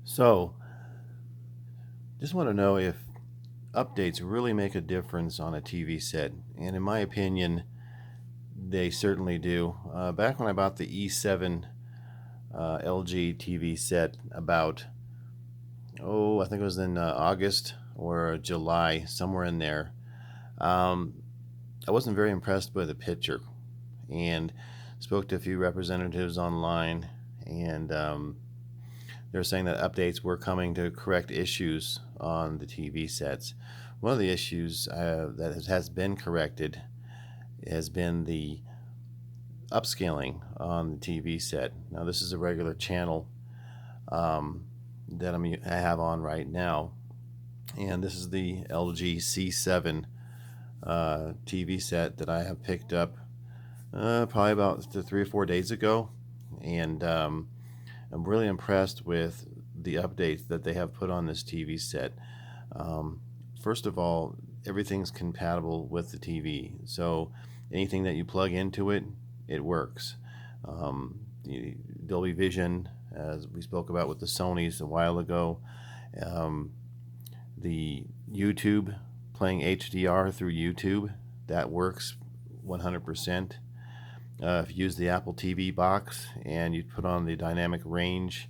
So, just want to know if updates really make a difference on a TV set. And in my opinion, they certainly do. Back when I bought the E7 LG TV set about, I think it was in August or July, somewhere in there, um, I wasn't very impressed by the picture and spoke to a few representatives online, and they're saying that updates were coming to correct issues on the TV sets. One of the issues that has been corrected has been the upscaling on the TV set. Now, this is a regular channel that I have on right now, and this is the LG C7 TV set that I have picked up probably about 3 or 4 days ago, and I'm really impressed with the updates that they have put on this TV set. First of all, everything's compatible with the TV, so anything that you plug into it, it works. The Dolby Vision, as we spoke about with the Sonys a while ago, the YouTube, playing HDR through YouTube, that works 100%. If you use the Apple TV box and you put on the dynamic range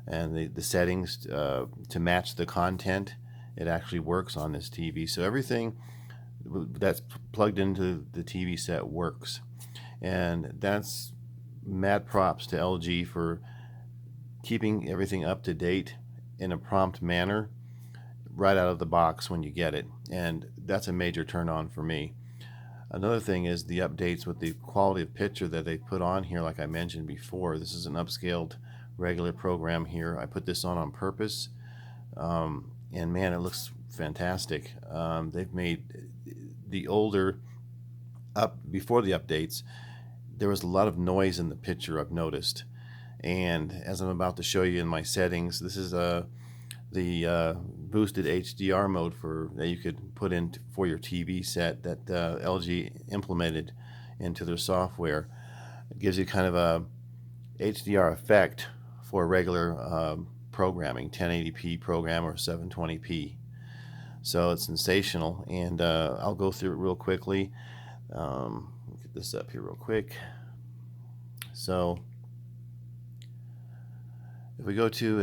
and the settings to match the content, it actually works on this TV. So everything that's plugged into the TV set works. And that's mad props to LG for keeping everything up to date in a prompt manner right out of the box when you get it. And that's a major turn on for me. Another thing is the updates with the quality of picture that they put on here, like I mentioned before. This is an upscaled regular program here. I put this on purpose, and man, it looks fantastic. They've made the older, before the updates, there was a lot of noise in the picture, I've noticed. And as I'm about to show you in my settings, this is the boosted HDR mode that you could put in for your TV set that LG implemented into their software. It gives you kind of a HDR effect for regular programming, 1080p program or 720p. So it's sensational, and I'll go through it real quickly. Get this up here real quick. So if we go to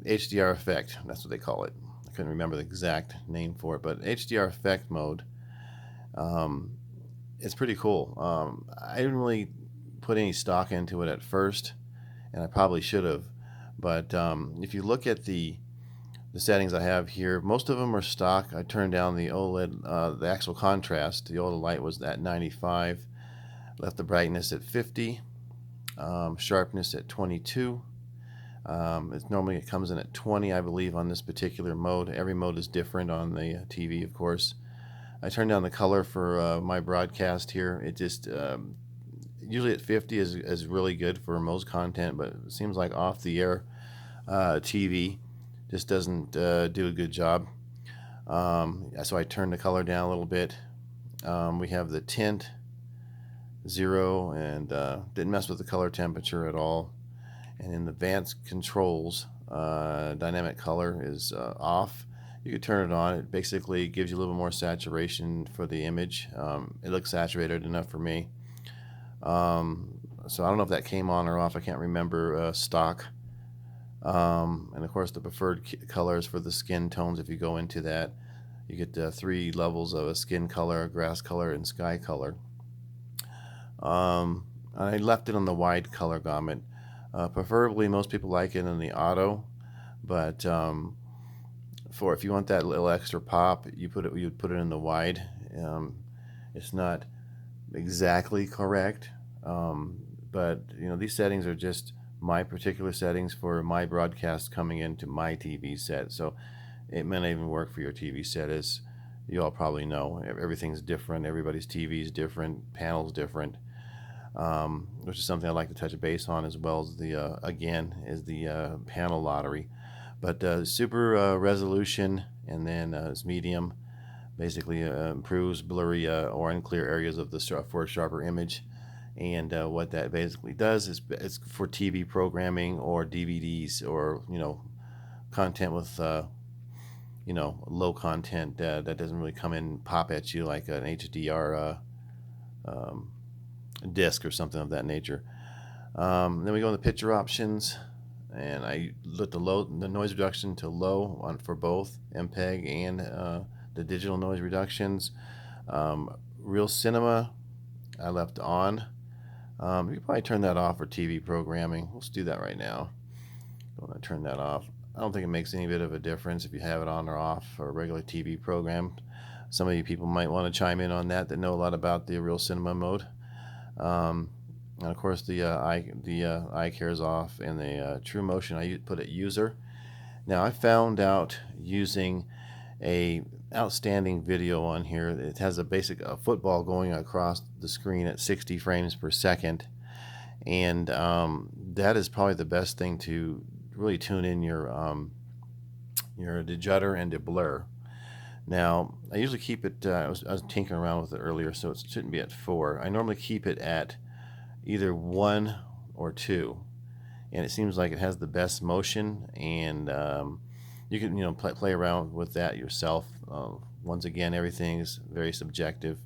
HDR Effect, that's what they call it. I couldn't remember the exact name for it, but HDR Effect mode, it's pretty cool. I didn't really put any stock into it at first, and I probably should have. But if you look at the settings I have here, most of them are stock. I turned down the Oled, the actual contrast. The Oled light was at 95. Left the brightness at 50. Sharpness at 22. It comes in at 20, I believe, on this particular mode. Every mode is different on the TV, of course. I turned down the color for my broadcast here. It just usually at 50 is really good for most content, but it seems like off the air TV just doesn't do a good job. So I turned the color down a little bit. We have the tint 0, and didn't mess with the color temperature at all. And in the advanced controls, dynamic color is off. You could turn it on. It basically gives you a little more saturation for the image. It looks saturated enough for me. So I don't know if that came on or off. I can't remember stock. And of course the preferred colors for the skin tones, if you go into that, you get 3 levels of a skin color, grass color, and sky color. I left it on the wide color gamut. Preferably, most people like it in the auto, but for if you want that little extra pop, you would put it in the wide. It's not exactly correct, but these settings are just my particular settings for my broadcast coming into my TV set. So it may not even work for your TV set, as you all probably know. Everything's different. Everybody's TV is different. Panel's different. Which is something I'd like to touch base on, as well as the panel lottery. But super resolution, and then it's medium, basically improves blurry or unclear areas of for a sharper image. And what that basically does is it's for TV programming or DVDs or content with low content that doesn't really come in and pop at you like an HDR disc or something of that nature. Then we go into picture options, and I lit the noise reduction to low for both MPEG and the digital noise reductions. Real Cinema I left on. You can probably turn that off for TV programming. Let's do that right now. I'm going to turn that off. I don't think it makes any bit of a difference if you have it on or off for a regular TV program. Some of you people might want to chime in on that know a lot about the Real Cinema mode. And of course the eye care is off, and the True Motion I put at user. Now I found out using a outstanding video on here. It has a football going across the screen at 60 frames per second, and that is probably the best thing to really tune in your dejutter and deblur. Now I usually keep it, I was tinkering around with it earlier, so it shouldn't be at 4. I normally keep it at either 1 or 2, and it seems like it has the best motion, and you can play around with that yourself. Once again, everything is very subjective,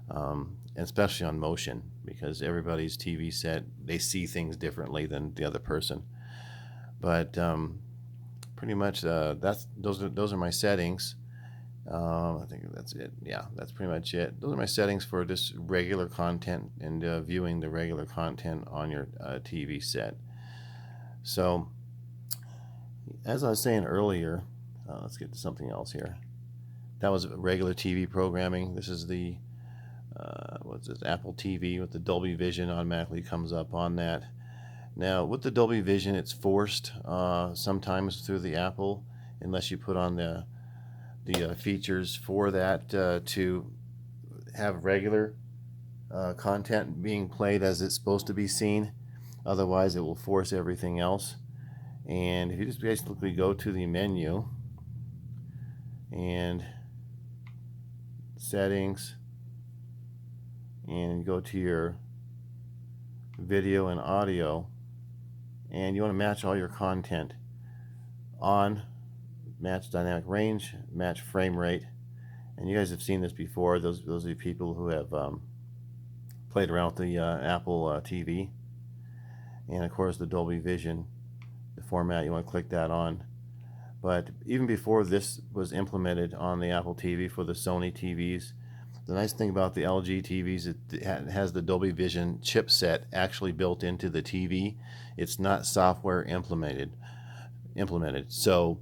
and especially on motion, because everybody's TV set, they see things differently than the other person. But pretty much those are my settings. I think that's it. Yeah, that's pretty much it. Those are my settings for just regular content and viewing the regular content on your TV set. So as I was saying earlier, let's get to something else here. That was regular TV programming. This is the what's this, Apple TV with the Dolby Vision automatically comes up on that. Now with the Dolby Vision, it's forced sometimes through the Apple, unless you put on the features for that to have regular content being played as it's supposed to be seen. Otherwise it will force everything else. And if you just basically go to the menu and settings and go to your video and audio, and you want to match all your content on, match dynamic range, match frame rate. And you guys have seen this before, those are the people who have played around with the Apple TV. And of course the Dolby Vision, the format, you want to click that on. But even before this was implemented on the Apple TV for the Sony TVs, the nice thing about the LG TVs, it has the Dolby Vision chipset actually built into the TV. It's not software implemented. So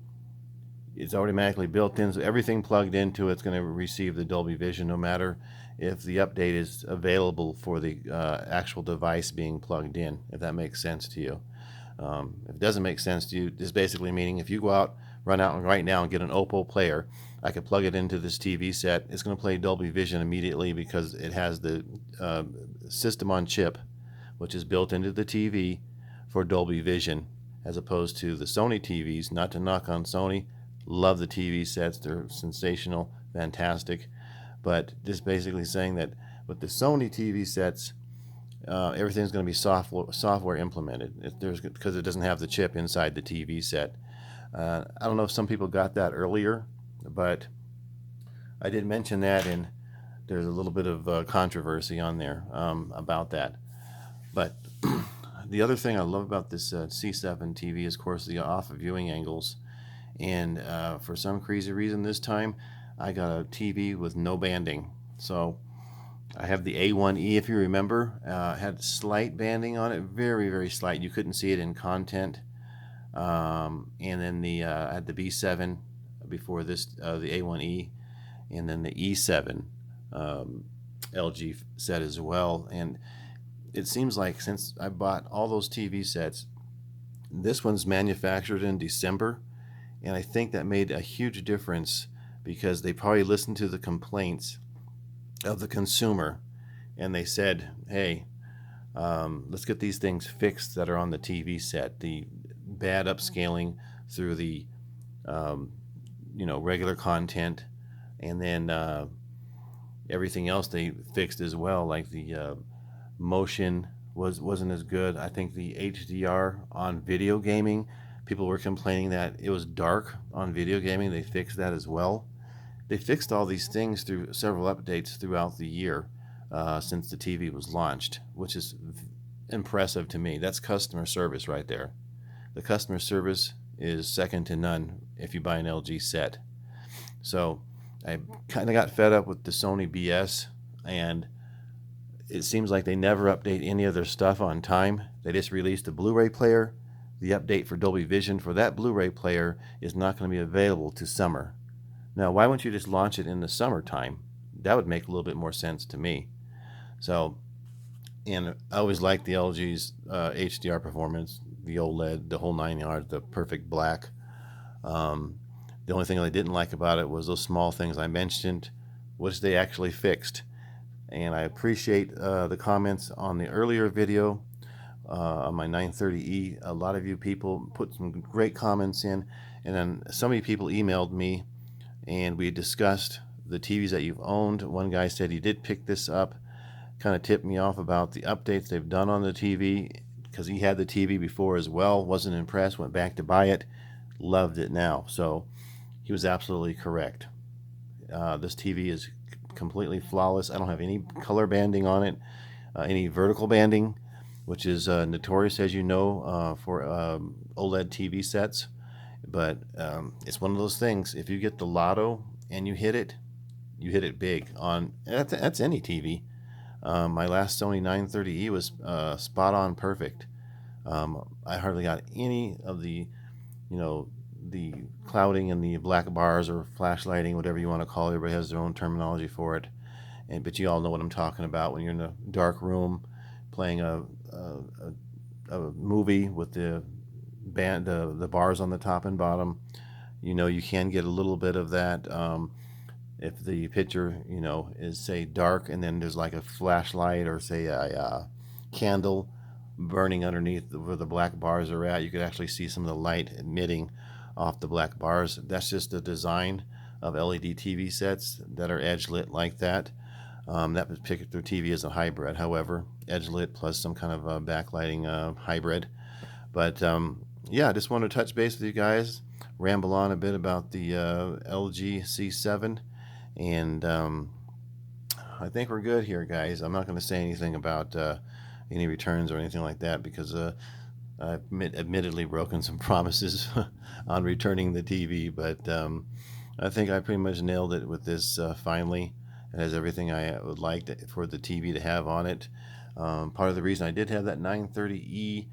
it's automatically built in, so everything plugged into it's going to receive the Dolby Vision, no matter if the update is available for the actual device being plugged in, if that makes sense to you. If it doesn't make sense to you, this basically meaning if you go out, run out right now and get an Oppo player, I could plug it into this TV set. It's going to play Dolby Vision immediately because it has the system on chip, which is built into the TV for Dolby Vision, as opposed to the Sony TVs. Not to knock on Sony, love the TV sets, they're sensational, fantastic, but just basically saying that with the Sony TV sets, everything's going to be software implemented, because it doesn't have the chip inside the TV set. I don't know if some people got that earlier, but I did mention that, and there's a little bit of controversy on there about that. But the other thing I love about this C7 TV is, of course, the off viewing angles. And for some crazy reason this time, I got a TV with no banding. So I have the A1E, if you remember, had slight banding on it, very, very slight. You couldn't see it in content. And then I had the B7 before this, the A1E, and then the E7 LG set as well. And it seems like since I bought all those TV sets, this one's manufactured in December, and I think that made a huge difference, because they probably listened to the complaints of the consumer, and they said, hey, let's get these things fixed that are on the TV set. The bad upscaling through the regular content, and then everything else they fixed as well, like the motion wasn't as good. I think the HDR on video gaming, People were complaining that it was dark on video gaming. They fixed that as well. They fixed all these things through several updates throughout the year since the TV was launched, which is impressive to me. That's customer service right there. The customer service is second to none if you buy an LG set. So I kind of got fed up with the Sony BS, and it seems like they never update any of their stuff on time. They just released a Blu-ray player. The update for Dolby Vision for that Blu-ray player is not going to be available to summer. Now, why wouldn't you just launch it in the summertime? That would make a little bit more sense to me. So, and I always liked the LG's HDR performance, the OLED, the whole 9 yards, the perfect black. The only thing I didn't like about it was those small things I mentioned, which they actually fixed. And I appreciate the comments on the earlier video on my 930E. A lot of you people put some great comments in, and then so many people emailed me, and we discussed the TVs that you've owned. One guy said he did pick this up, kind of tipped me off about the updates they've done on the TV, because he had the TV before as well, wasn't impressed, went back to buy it, loved it now. So he was absolutely correct. This TV is completely flawless. I don't have any color banding on it, any vertical banding, which is notorious, as you know, for OLED TV sets. But it's one of those things. If you get the lotto and you hit it big on that's any TV. My last Sony 930E was spot on perfect. I hardly got any of the, the clouding and the black bars or flashlighting, whatever you want to call it. Everybody has their own terminology for it, but you all know what I'm talking about when you're in a dark room playing a movie with the bars on the top and bottom. You can get a little bit of that if the picture is, say, dark, and then there's like a flashlight or, say, a candle burning underneath where the black bars are at. You could actually see some of the light emitting off the black bars. That's just the design of LED TV sets that are edge lit like that. That particular TV is a hybrid, however, edge lit plus some kind of backlighting hybrid. But yeah, I just want to touch base with you guys, ramble on a bit about the LG C7, and I think we're good here, guys. I'm not going to say anything about any returns or anything like that, because I've admittedly broken some promises on returning the TV, but I think I pretty much nailed it with this finally. It has everything I would like for the TV to have on it. Part of the reason I did have that 930E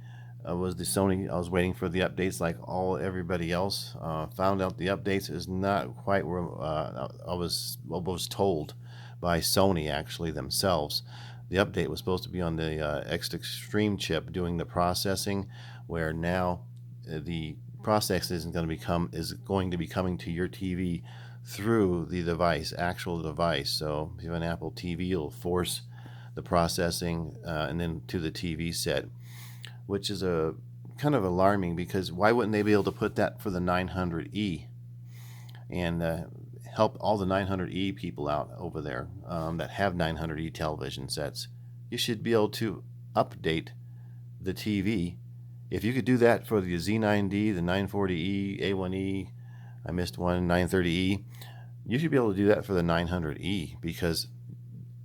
was the Sony. I was waiting for the updates like everybody else. Found out the updates is not quite where I was told by Sony actually themselves. The update was supposed to be on the Extreme chip doing the processing, where now the process is going to be coming to your TV through the actual device. So if you have an Apple TV, it'll force the processing and then to the TV set, which is a kind of alarming, because why wouldn't they be able to put that for the 900E and help all the 900E people out over there that have 900E television sets? You should be able to update the TV. If you could do that for the Z9D, the 940E, A1E, I missed one, 930E, you should be able to do that for the 900E, because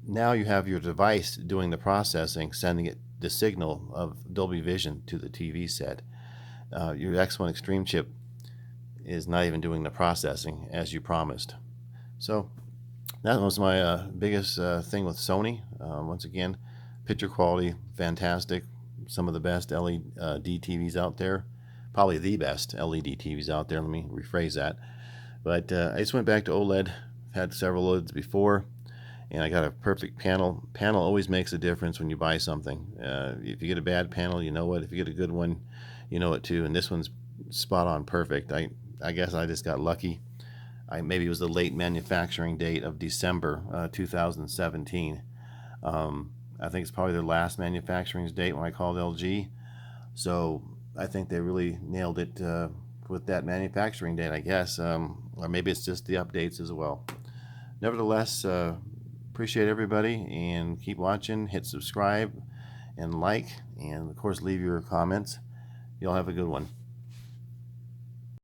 now you have your device doing the processing, sending it the signal of Dolby Vision to the TV set. Your X1 Extreme chip is not even doing the processing as you promised. So that was my biggest thing with Sony. Once again, picture quality, fantastic. Some of the best LED TVs out there. Probably the best LED TVs out there. Let me rephrase that. But I just went back to OLED. Had several OLEDs before, and I got a perfect panel. Panel always makes a difference when you buy something. If you get a bad panel, you know it. If you get a good one, you know it too. And this one's spot on perfect. I guess I just got lucky. Maybe it was the late manufacturing date of December 2017. I think it's probably their last manufacturing date when I called LG. So I think they really nailed it with that manufacturing date, I guess. Or maybe it's just the updates as well. Nevertheless, appreciate everybody, and keep watching. Hit subscribe and like, and of course leave your comments. Y'all have a good one.